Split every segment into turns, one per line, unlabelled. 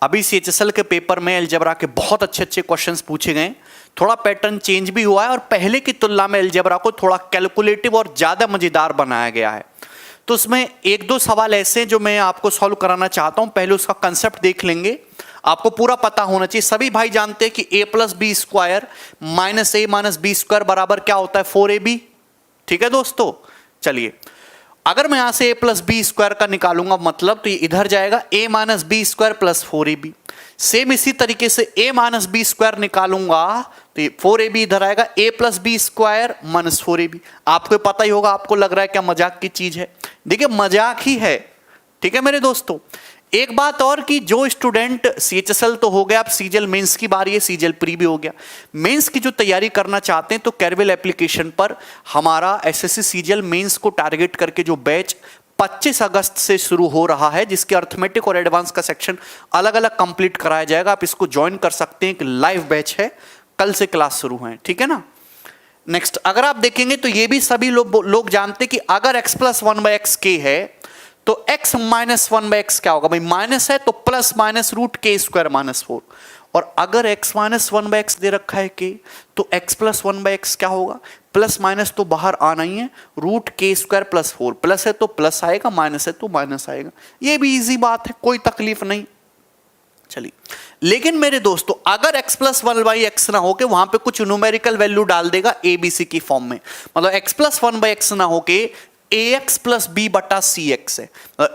अभी सीएचएसएल के पेपर में अलजेब्रा के बहुत अच्छे अच्छे क्वेश्चंस पूछे गए, थोड़ा पैटर्न चेंज भी हुआ है और पहले की तुलना में अलजेब्रा को थोड़ा कैलकुलेटिव और ज़्यादा मज़ेदार बनाया गया है। तो उसमें एक दो सवाल ऐसे हैं जो मैं आपको सॉल्व कराना चाहता हूं। पहले उसका कंसेप्ट देख लेंगे, आपको पूरा पता होना चाहिए। सभी भाई जानते हैं कि a plus B square minus A minus B square बराबर क्या होता है, 4ab। ठीक है दोस्तों, चलिए अगर मैं यहां से a प्लस बी स्क्वायर का निकालूंगा मतलब तो ये इधर जाएगा a minus B square plus 4ab। Same इसी तरीके से a माइनस बी स्क्वायर निकालूंगा तो ये 4ab इधर आएगा, a plus B square minus 4ab। आपको पता ही होगा, आपको लग रहा है क्या मजाक की चीज है? देखिए मजाक ही है, ठीक है मेरे दोस्तों। एक बात और कि जो स्टूडेंट सीएचएसएल तो हो गया, अब सीजीएल मेंस की बारी है, सीजीएल प्री भी हो गया। मेंस की जो तैयारी करना चाहते हैं तो कैरवेल एप्लीकेशन पर हमारा एसएससी सीजीएल मेंस को टारगेट करके जो बैच 25 अगस्त से शुरू हो रहा है, जिसके अर्थमेटिक और एडवांस का सेक्शन अलग अलग कंप्लीट कराया जाएगा, आप इसको ज्वाइन कर सकते हैं। एक लाइव बैच है, कल से क्लास शुरू है, ठीक है ना। नेक्स्ट अगर आप देखेंगे तो ये भी सभी लोग जानते हैं कि अगर x प्लस 1/x k है तो x माइनस 1/x क्या होगा भाई, माइनस है तो प्लस माइनस रूट के स्क्वायर माइनस 4। और अगर x माइनस 1/x दे रखा है k तो x प्लस 1/x क्या होगा, प्लस माइनस तो बाहर आना ही है, रूट के स्क्वायर प्लस 4। प्लस है तो प्लस आएगा, माइनस है तो माइनस आएगा। ये भी इजी बात है, कोई तकलीफ नहीं। चलिए लेकिन मेरे दोस्तों अगर x प्लस 1/x ना होके वहां पे कुछ न्यूमेरिकल वैल्यू डाल देगा ABC की फॉर्म में, मतलब x प्लस 1/x ना होके ax प्लस b बटा cx है,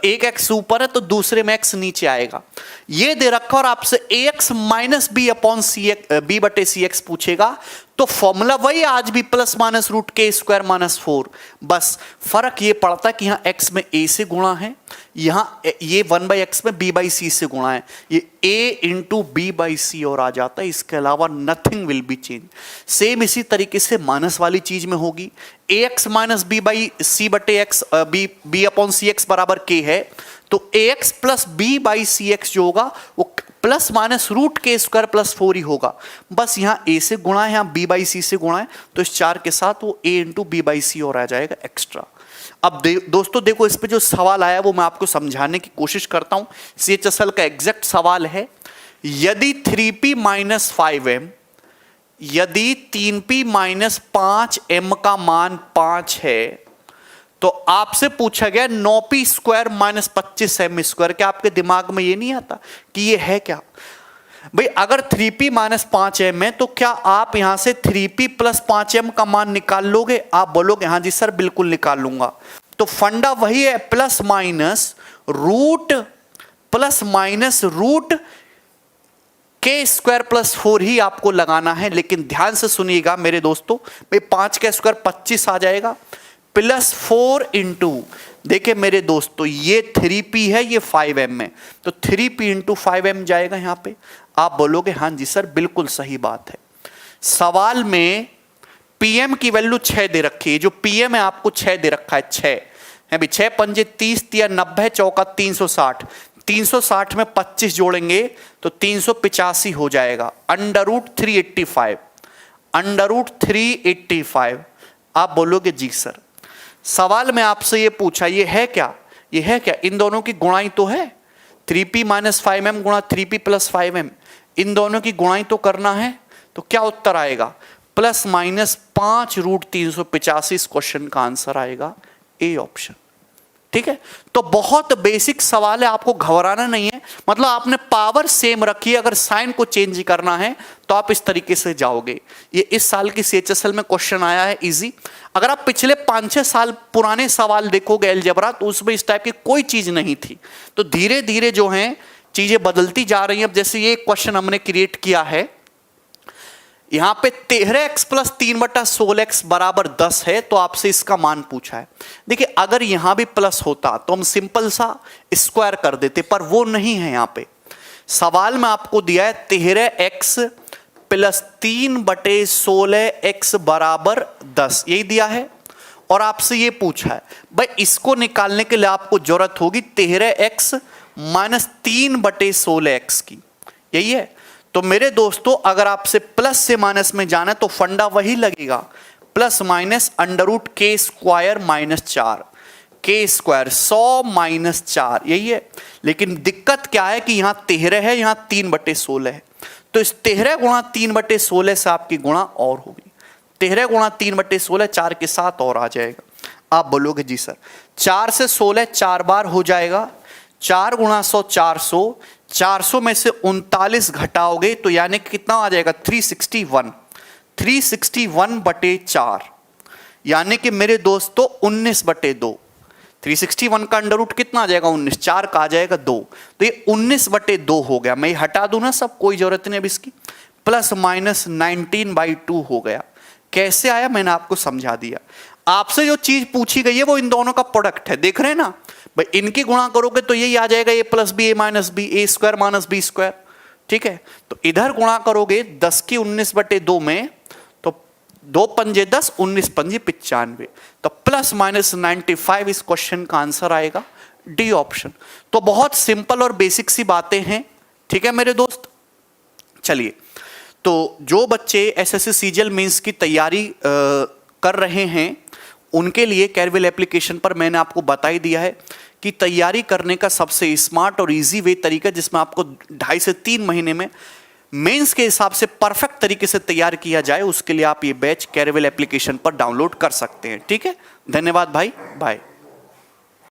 एक x ऊपर है तो दूसरे में x नीचे आएगा, ये दे रखा और आपसे ax minus b upon b बटे cx पूछेगा तो फॉर्मूला वही आज भी प्लस माइनस रूट के स्क्वायर माइनस 4। बस फर्क ये पड़ता है कि यहाँ x में a से गुणा है, यहाँ ये 1/x में b बाई c से गुणा है, ये a into B by C और आ जाता है, इसके अलावा nothing will be change. Same इसी तरीके से माइनस वाली चीज में होगी, ax minus b by C बटे x b upon C X बराबर k है तो ax plus b by C X जो होगा वो प्लस माइनस रूट के स्क्वायर प्लस 4 ही होगा। बस यहाँ a से गुणा है, यहाँ b बाई सी से गुणा है, तो इस 4 के साथ वो a into B by C और आ जाएगा एक्स्ट्रा। अब दोस्तों देखो इस पे जो सवाल आया वो मैं आपको समझाने की कोशिश करता हूँ। सीएचएसएल का एग्जैक्ट सवाल है, यदि 3p माइनस 5m, यदि 3p माइनस 5m का मान 5 है तो आपसे पूछा गया 9p square minus 25m square. क्या आपके दिमाग में ये नहीं आता कि ये है क्या भाई? अगर 3p माइनस 5m है तो क्या आप यहां से 3p प्लस 5m का मान निकाल लोगे? आप बोलोगे हाँ जी सर बिल्कुल निकाल लूंगा। तो फंडा वही है, प्लस माइनस रूट के स्क्वायर प्लस 4 ही आपको लगाना है। लेकिन ध्यान से सुनिएगा मेरे दोस्तों, भाई 5 का स्क्वायर 25 आ जाएगा, प्लस 4 इंटू, देखिए मेरे दोस्तों ये 3p है, ये 5m है, तो 3p इंटू 5m जाएगा यहाँ पे। आप बोलोगे हाँ जी सर बिल्कुल सही बात है। सवाल में pm की वैल्यू 6 दे रखी है, जो pm है आपको 6 दे रखा है, 6 है भाई, 6 पंजे 30 या 90 चौका 360, 360 में 25 जोड़ेंगे तो 385 हो जाएगा, अंडर रूट 385। आप बोलोगे जी सर सवाल में आपसे ये पूछा, ये है क्या, ये है क्या? इन दोनों की गुणाई तो है, 3p माइनस 5m गुणा 3p प्लस 5m, इन दोनों की गुणाई तो करना है। तो क्या उत्तर आएगा, प्लस माइनस 5 रूट 385। इस क्वेश्चन का आंसर आएगा ए ऑप्शन। ठीक है, तो बहुत बेसिक सवाल है, आपको घबराना नहीं है, मतलब आपने पावर सेम रखी है, अगर साइन को चेंज करना है तो आप इस तरीके से जाओगे। ये इस साल की सीएचएसएल में क्वेश्चन आया है इजी। अगर आप पिछले 5-6 साल पुराने सवाल देखोगे अलजेब्रा तो उसमें इस टाइप की कोई चीज नहीं थी। तो धीरे धीरे जो है चीजें बदलती जा रही हैं। अब जैसे ये क्वेश्चन हमने क्रिएट किया है, यहां पे 13x प्लस 3/16x बराबर 10 है, तो आपसे इसका मान पूछा है। देखिए अगर यहां भी प्लस होता तो हम सिंपल सा स्क्वायर कर देते, पर वो नहीं है। यहां पे सवाल में आपको दिया है 13x प्लस 3/16x बराबर 10, यही दिया है, और आपसे ये पूछा है भाई इसको निकालने के लिए आपको जरूरत होगी 13x माइनस 3/16x की, यही है। तो मेरे दोस्तों अगर आपसे प्लस से माइनस में जाना है तो फंडा वही लगेगा, प्लस माइनस अंडर रूट के square minus 4। k square 100 minus 4 यही है। लेकिन दिक्कत क्या है कि यहां 13 है, यहां 3/16 है, तो इस 13 गुणा 3/16 से आपकी गुणा और होगी। 13 गुणा 3/16 4 के साथ और आ जाएगा। आप बोलोगे जी सर 4 से 16 4 बार हो जाएगा, 4 गुणा 100 400, 400 में से 39 घटाओगे तो यानी कितना आ जाएगा 361, 361/4 यानी कि मेरे दोस्तों 19/2। 361 का अंडर रूट कितना आ जाएगा 19, 4 का आ जाएगा 2, तो ये 19/2 हो गया। मैं ये हटा दूं ना सब, कोई जरूरत नहीं अब इसकी। प्लस माइनस 19/2 हो गया। कैसे आया मैंने आपको समझा दिया। आपसे जो चीज पूछी गई है वो इन दोनों का प्रोडक्ट है, देख रहे हैं ना भाई, इनकी गुणा करोगे तो यही आ जाएगा a plus B, a minus B, A square minus B square, ठीक है। तो इधर गुणा करोगे 10 की 19/2 में, तो 2 पंजे 10, 19 पंजे 95, तो प्लस माइनस 95 इस क्वेश्चन का आंसर आएगा, डी ऑप्शन। तो बहुत सिंपल और बेसिक सी बातें हैं, ठीक है मेरे दोस्त। चलिए, तो जो बच्चे एसएससी सीजीएल मेंस की तैयारी कर रहे हैं उनके लिए कैरवेल एप्लीकेशन पर मैंने आपको बता ही दिया है कि तैयारी करने का सबसे स्मार्ट और इजी वे तरीका, जिसमें आपको 2.5 से 3 महीने में मेंस के हिसाब से परफेक्ट तरीके से तैयार किया जाए, उसके लिए आप ये बैच कैरवेल एप्लीकेशन पर डाउनलोड कर सकते हैं। ठीक है, धन्यवाद भाई, बाय।